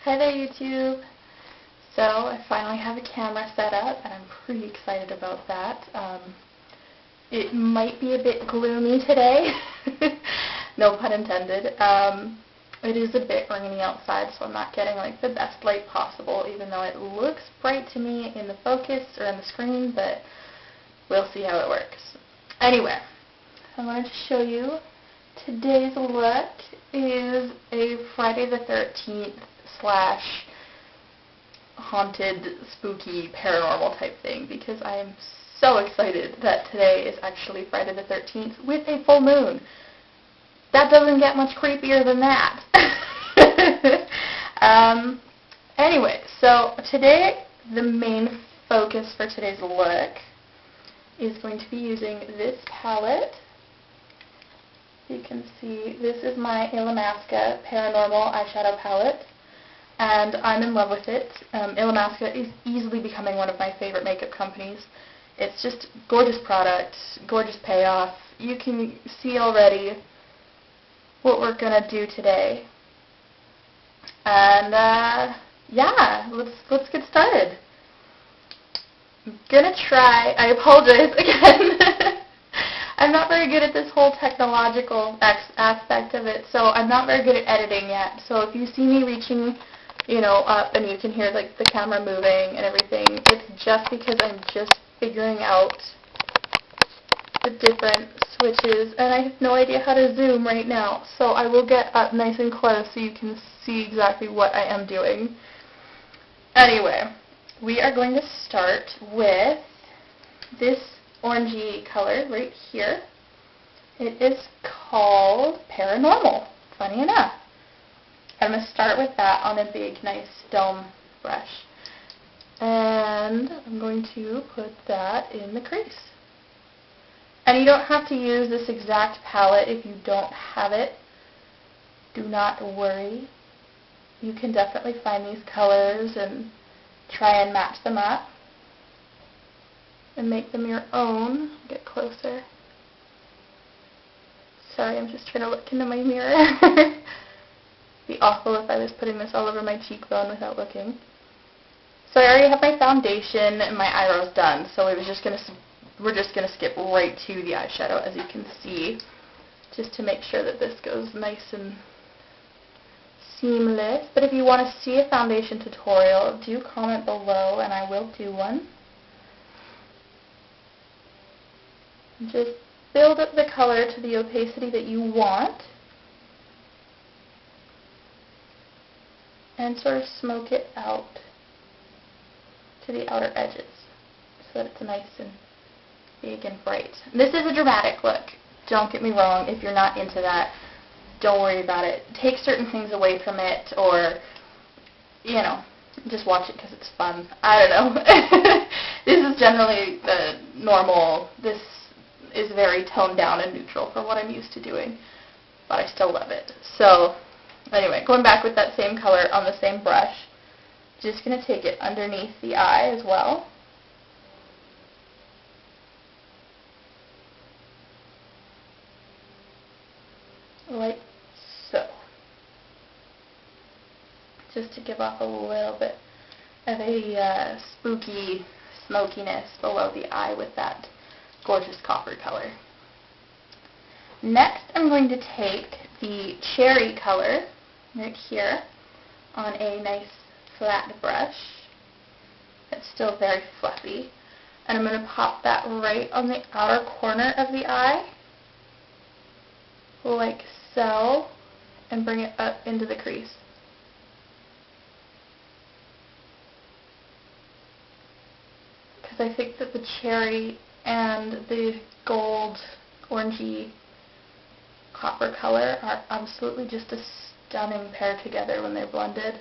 Hi there, YouTube. So I finally have a camera set up, and I'm pretty excited about that. It might be a bit gloomy today, no pun intended. It is a bit rainy outside, so I'm not getting like the best light possible, even though it looks bright to me in the focus or in the screen, but we'll see how it works. Anyway, I wanted to show you today's look is a Friday the 13th slash haunted, spooky, paranormal type thing, because I am so excited that today is actually Friday the 13th with a full moon. That doesn't get much creepier than that. Anyway, so today the main focus for today's look is going to be using this palette. You can see this is my Illamasqua Paranormal eyeshadow palette, and I'm in love with it. Illamasqua is easily becoming one of my favorite makeup companies. It's just gorgeous product, gorgeous payoff. You can see already what we're gonna do today, and yeah, let's get started. I'm gonna try. I apologize again. I'm not very good at this whole technological aspect of it, so I'm not very good at editing yet. So if you see me reaching, up and you can hear like the camera moving and everything, it's just because I'm just figuring out the different switches, and I have no idea how to zoom right now. So I will get up nice and close so you can see exactly what I am doing. Anyway, we are going to start with this orangey color right here. It is called Paranormal, funny enough. I'm going to start with that on a big, nice dome brush. And I'm going to put that in the crease. And you don't have to use this exact palette if you don't have it. Do not worry. You can definitely find these colors and try and match them up and make them your own. Get closer. Sorry, I'm just trying to look into my mirror. It'd be awful if I was putting this all over my cheekbone without looking. So I already have my foundation and my eyebrows done, so we're just gonna skip right to the eyeshadow, as you can see, just to make sure that this goes nice and seamless. But if you want to see a foundation tutorial, do comment below and I will do one. Just build up the color to the opacity that you want and sort of smoke it out to the outer edges so that it's nice and big and bright. This is a dramatic look. Don't get me wrong. If you're not into that, don't worry about it. Take certain things away from it, or, just watch it because it's fun. I don't know. This is generally the normal. This is very toned down and neutral for what I'm used to doing, but I still love it. So, anyway, going back with that same color on the same brush, just going to take it underneath the eye as well. Like so. Just to give off a little bit of a spooky smokiness below the eye with that gorgeous copper color. Next, I'm going to take the cherry color right here on a nice flat brush. It's still very fluffy. And I'm going to pop that right on the outer corner of the eye, like so, and bring it up into the crease. Because I think that the cherry and the gold, orangey, copper color are absolutely just a stunning pair together when they're blended.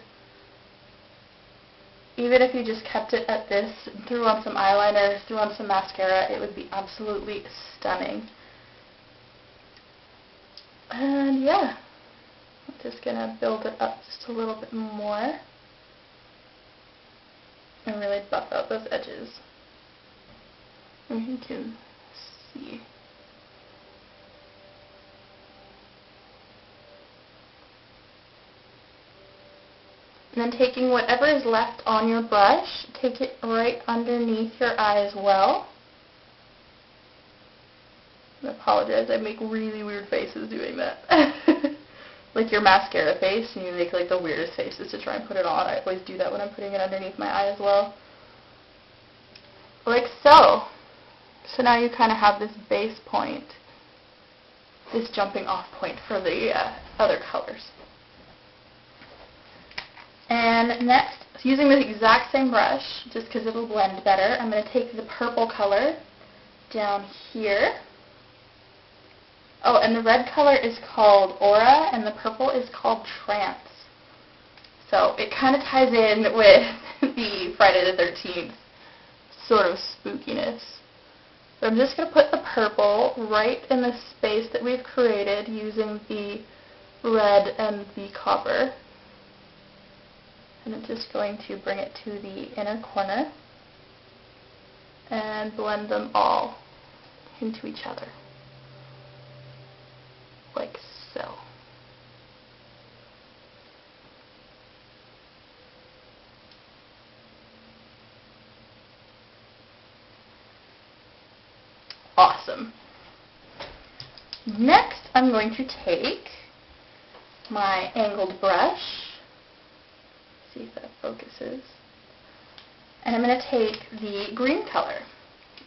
Even if you just kept it at this, threw on some eyeliner, threw on some mascara, it would be absolutely stunning. And yeah, I'm just going to build it up just a little bit more and really buff out those edges. And you can see. And then taking whatever is left on your brush, take it right underneath your eye as well. I apologize, I make really weird faces doing that. Like your mascara face, and you make like the weirdest faces to try and put it on. I always do that when I'm putting it underneath my eye as well. Like so. So now you kind of have this base point, this jumping off point for the other colors. And next, using the exact same brush, just because it'll blend better, I'm going to take the purple color down here. Oh, and the red color is called Aura, and the purple is called Trance. So it kind of ties in with the Friday the 13th sort of spookiness. So I'm just going to put the purple right in the space that we've created using the red and the copper. And I'm just going to bring it to the inner corner and blend them all into each other. Like so. Awesome. Next, I'm going to take my angled brush, see if that focuses, and I'm going to take the green color.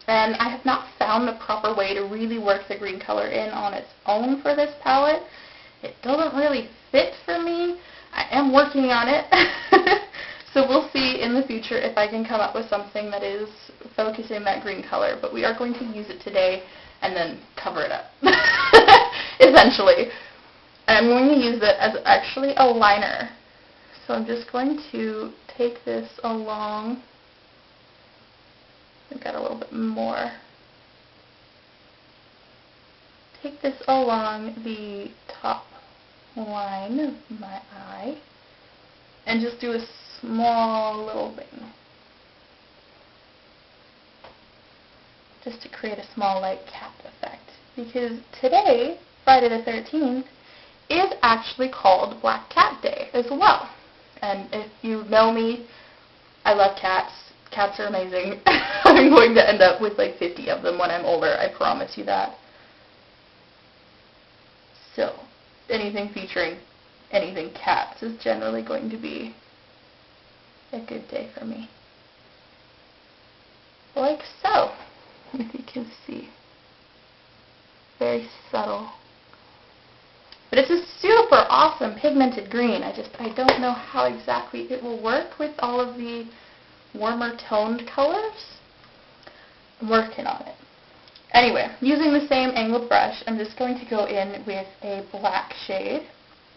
And I have not found the proper way to really work the green color in on its own for this palette. It doesn't really fit for me. I am working on it. So we'll see in the future if I can come up with something that is focusing that green color. But we are going to use it today and then cover it up, essentially. I'm going to use it as actually a liner. So I'm just going to take this along. I've got a little bit more. Take this along the top line of my eye and just do a small little thing. Just to create a small like cat effect. Because today, Friday the 13th, is actually called Black Cat Day as well. And if you know me, I love cats. Cats are amazing. I'm going to end up with like 50 of them when I'm older, I promise you that. So, anything featuring anything cats is generally going to be a good day for me. Like so. If you can see. Very subtle. But it's a super awesome pigmented green. I don't know how exactly it will work with all of the warmer toned colors. I'm working on it. Anyway, using the same angled brush, I'm just going to go in with a black shade.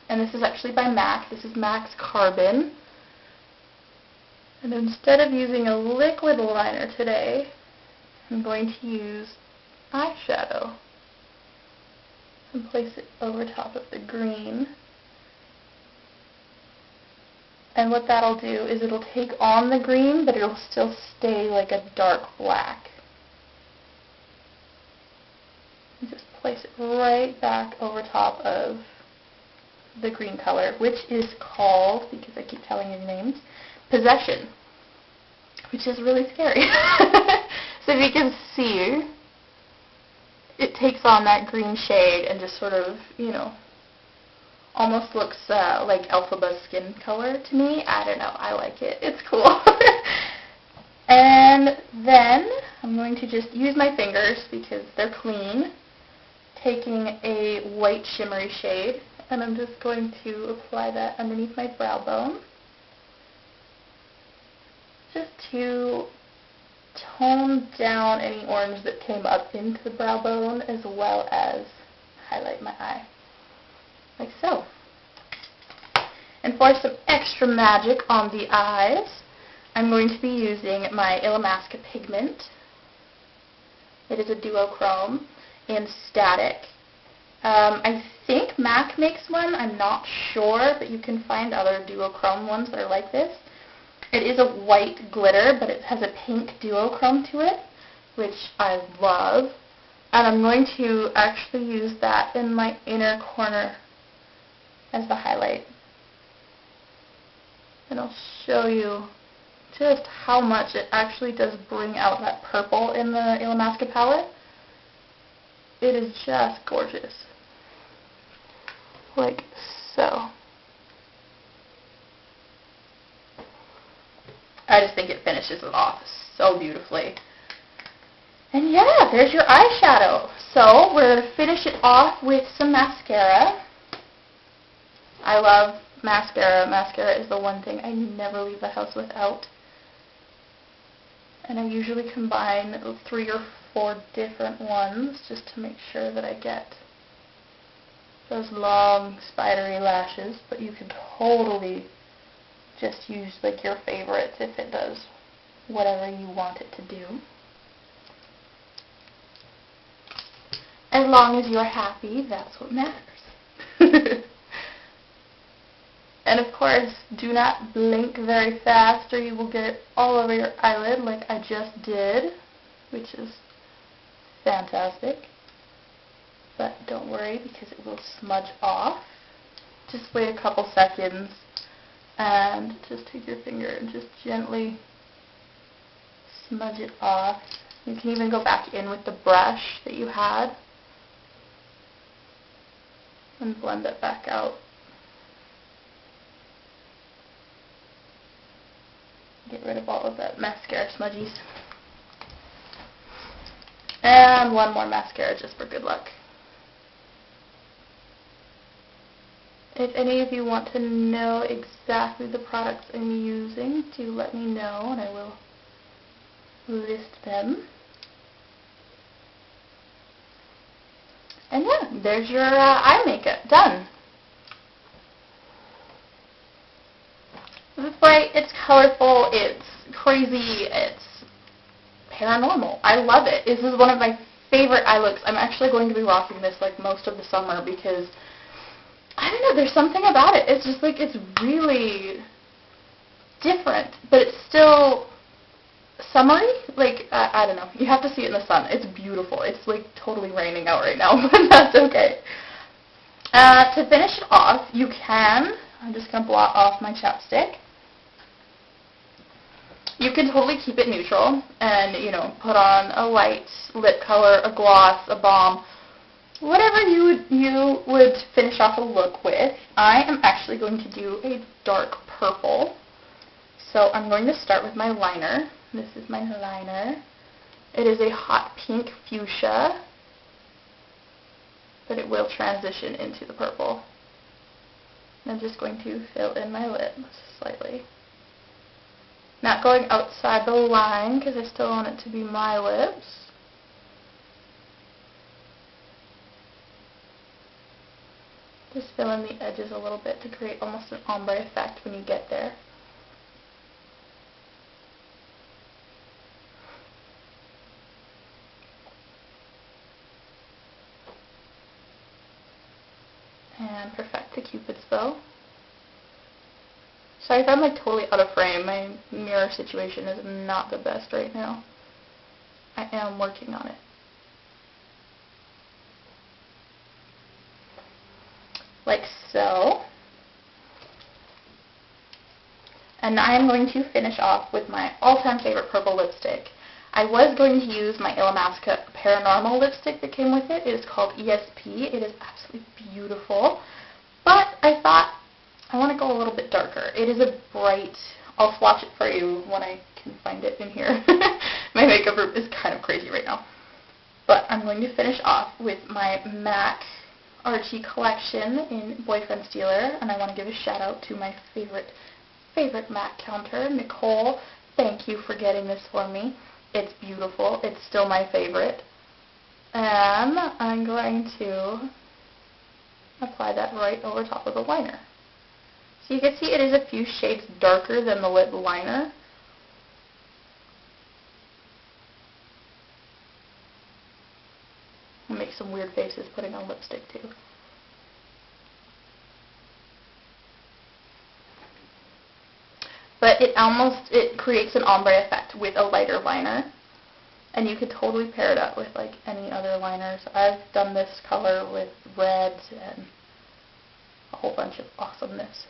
And this is actually by MAC. This is MAC's Carbon. And instead of using a liquid liner today, I'm going to use eyeshadow and place it over top of the green. And what that'll do is it'll take on the green, but it'll still stay like a dark black. And just place it right back over top of the green color, which is called, because I keep telling you the names, Possession, which is really scary. So if you can see, it takes on that green shade and just sort of, you know, almost looks like Elphaba skin color to me. I don't know. I like it. It's cool. And then I'm going to just use my fingers because they're clean, taking a white shimmery shade, and I'm just going to apply that underneath my brow bone just to tone down any orange that came up into the brow bone, as well as highlight my eye. Like so. And for some extra magic on the eyes, I'm going to be using my Illamasqua pigment. It is a duochrome in Static. I think MAC makes one. I'm not sure, but you can find other duochrome ones that are like this. It is a white glitter, but it has a pink duochrome to it, which I love. And I'm going to actually use that in my inner corner as the highlight. And and I'll show you just how much it actually does bring out that purple in the Illamasqua palette. It is just gorgeous. Like so. I just think it finishes it off so beautifully. And yeah, there's your eyeshadow. So we're going to finish it off with some mascara. I love mascara. Mascara is the one thing I never leave the house without. And I usually combine 3 or 4 different ones just to make sure that I get those long spidery lashes. But you can totally just use like your favorites if it does whatever you want it to do. As long as you're happy, that's what matters. And of course, do not blink very fast or you will get it all over your eyelid like I just did, which is fantastic. But don't worry because it will smudge off. Just wait a couple seconds and just take your finger and just gently smudge it off. You can even go back in with the brush that you had and blend it back out. Get rid of all of that mascara smudgies. And one more mascara just for good luck. If any of you want to know exactly the products I'm using, do let me know and I will list them. And yeah, there's your eye makeup done. It's bright, it's colorful, it's crazy, it's paranormal. I love it. This is one of my favorite eye looks. I'm actually going to be rocking this like most of the summer because, I don't know, there's something about it. It's just like, it's really different, but it's still summery. Like, I don't know. You have to see it in the sun. It's beautiful. It's like totally raining out right now, but that's okay. To finish it off, you can, I'm just going to blot off my chapstick. You can totally keep it neutral and, you know, put on a light lip color, a gloss, a balm, whatever you would finish off a look with. I am actually going to do a dark purple. So I'm going to start with my liner. This is my liner. It is a hot pink fuchsia, but it will transition into the purple. I'm just going to fill in my lips slightly. Not going outside the line because I still want it to be my lips. Just fill in the edges a little bit to create almost an ombre effect when you get there. And perfect the Cupid's bow. Sorry if I'm like totally out of frame. My mirror situation is not the best right now. I am working on it. Like so. And I'm going to finish off with my all-time favorite purple lipstick. I was going to use my Illamasqua Paranormal lipstick that came with it. It is called ESP. It is absolutely beautiful. But I thought I want to go a little bit darker. It is a bright, I'll swatch it for you when I can find it in here. My makeup room is kind of crazy right now. But I'm going to finish off with my MAC Archie collection in Boyfriend Stealer. And I want to give a shout out to my favorite MAC counter, Nicole. Thank you for getting this for me. It's beautiful. It's still my favorite. And I'm going to apply that right over top of the liner. So you can see it is a few shades darker than the lip liner. I'll make some weird faces putting on lipstick too. But it creates an ombre effect with a lighter liner. And you could totally pair it up with like any other liners. I've done this color with reds and a whole bunch of awesomeness.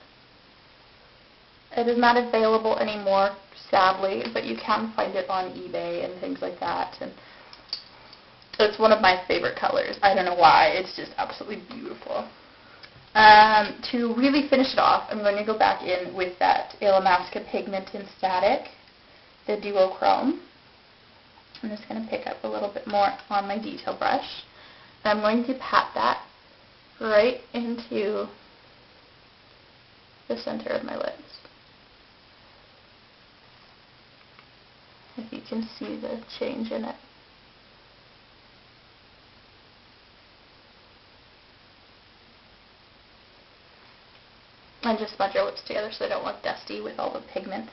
It is not available anymore, sadly, but you can find it on eBay and things like that. And it's one of my favorite colors. I don't know why. It's just absolutely beautiful. To really finish it off, I'm going to go back in with that Illamasqua Pigment in Static, the Duochrome. I'm just going to pick up a little bit more on my detail brush. And I'm going to pat that right into the center of my lids. If you can see the change in it. And just smudge your lips together so they don't look dusty with all the pigment.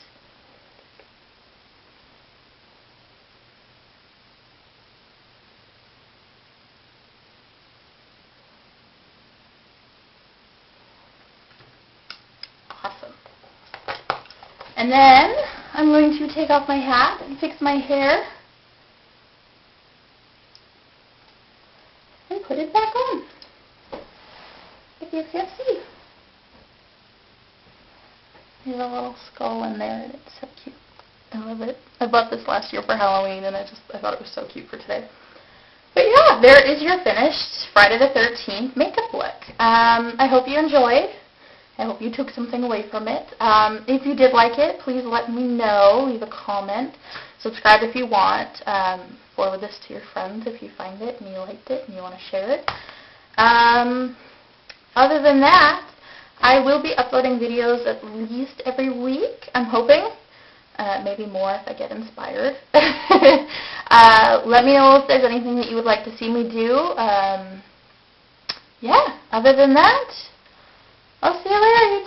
Awesome. And then I'm going to take off my hat and fix my hair and put it back on. If you can't see. There's a little skull in there and it's so cute. I love it. I bought this last year for Halloween and I thought it was so cute for today. But yeah, there is your finished Friday the 13th makeup look. I hope you enjoyed. I hope you took something away from it. If you did like it, please let me know. Leave a comment. Subscribe if you want. Forward this to your friends if you find it and you liked it and you want to share it. Other than that, I will be uploading videos at least every week, I'm hoping. Maybe more if I get inspired. Let me know if there's anything that you would like to see me do. Yeah, other than that, I'll see you later,